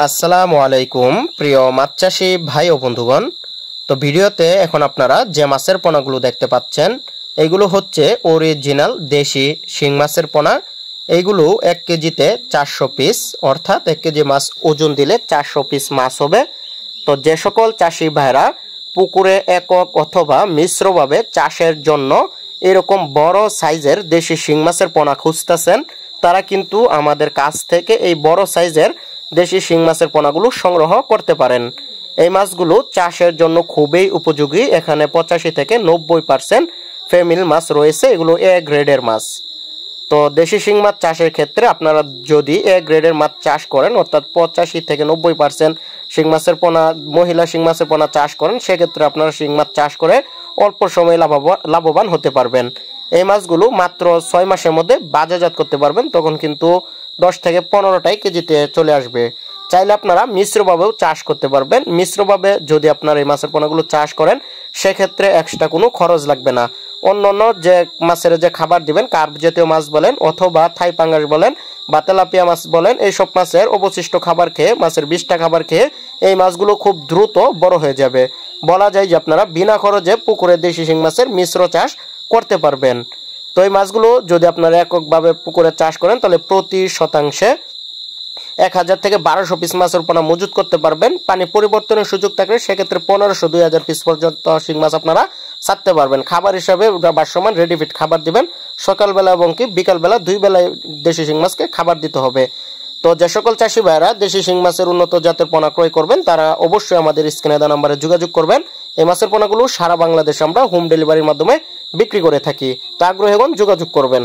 আসসালামু আলাইকুম প্রিয় মাছ চাষী ভাই ও বন্ধুগণ। তো ভিডিওতে এখন আপনারা যে মাছের পোনাগুলো দেখতে পাচ্ছেন এইগুলো হচ্ছে অরিজিনাল দেশি শিং মাছের পোনা। এইগুলো 1 কেজিতে 400 পিস, অর্থাৎ 1 কেজি মাছ ওজন দিলে 400 পিস মাছ হবে। তো যে সকল চাষী ভাইরা পুকুরে একক অথবা মিশ্রভাবে চাষের জন্য এরকম বড় সাইজের দেশি শিং মাছের পোনা খুঁজতেছেন, তারা কিন্তু আমাদের কাছ থেকে এই বড় সাইজের দেশি শিং মাছের পোনাগুলো সংগ্রহ করতে পারেন। এই মাছগুলো চাষের জন্য খুবই উপযোগী। এখানে 85 থেকে 90% ফ্যামিলি মাছ রয়েছে, এগুলো এ গ্রেডের মাছ। তো দেশি শিং মাছ চাষের ক্ষেত্রে আপনারা যদি এ গ্রেডের মাছ চাষ করেন, অর্থাৎ 85 থেকে 90% শিং মাছের পোনা, মহিলা শিং মাছের পোনা চাষ করেন, সেক্ষেত্রে আপনারা শিং মাছ চাষ করে অল্প সময়ে লাভবান হতে পারবেন। এই মাছগুলো মাত্র 6 মাসের মধ্যে বাজারজাত করতে পারবেন, তখন কিন্তু 10 থেকে 15টাই কেজিতে চলে আসবে। চাইলে আপনারা মিশ্রভাবেও চাষ করতে পারবেন। মিশ্রভাবে যদি আপনারা এই মাছের পোনাগুলো চাষ করেন, সেক্ষেত্রে এক্সট্রা কোনো খরচ লাগবে না। অন্যান্য যে মাছের যে খাবার দিবেন, কার্প জাতীয় মাছ বলেন অথবা থাই পাঙ্গাস বলেন বা তেলাপিয়া মাছ বলেন, এইসব মাছের অবশিষ্ট খাবার খেয়ে, মাছের বিষটা খাবার খেয়ে এই মাছগুলো খুব দ্রুত বড় হয়ে যাবে। বলা যায় যে আপনারা বিনা খরচে পুকুরে দেশি শিং মাছের মিশ্র চাষ করতে পারবেন। তো এই মাছগুলো যদি আপনারা এককভাবে পুকুরে চাষ করেন, তাহলে প্রতি শতাংশে 1000 থেকে 1200 পিস মাছের পোনা মজুত করতে পারবেন। পানি পরিবর্তনের সুযোগ থাকলে সেক্ষেত্রে 1500-2000 পিস পর্যন্ত শিং মাছ আপনারা ছাড়তে পারবেন। খাবার হিসাবে বাসমান রেডি ফিট খাবার দিবেন। সকালবেলা এবং কি বিকালবেলা 2 বেলায় দেশি শিং মাছকে খাবার দিতে হবে। তো যে সকল চাষি ভাইরা দেশি শিং মাছের উন্নত জাতের পোনা ক্রয় করবেন, তারা অবশ্যই আমাদের স্ক্রিনে দেওয়া নম্বরে যোগাযোগ করবেন। এই মাছের পোনাগুলো সারা বাংলাদেশে আমরা হোম ডেলিভারির মাধ্যমে বিক্রি করে থাকি। তো আগ্রহীগণ যোগাযোগ করবেন।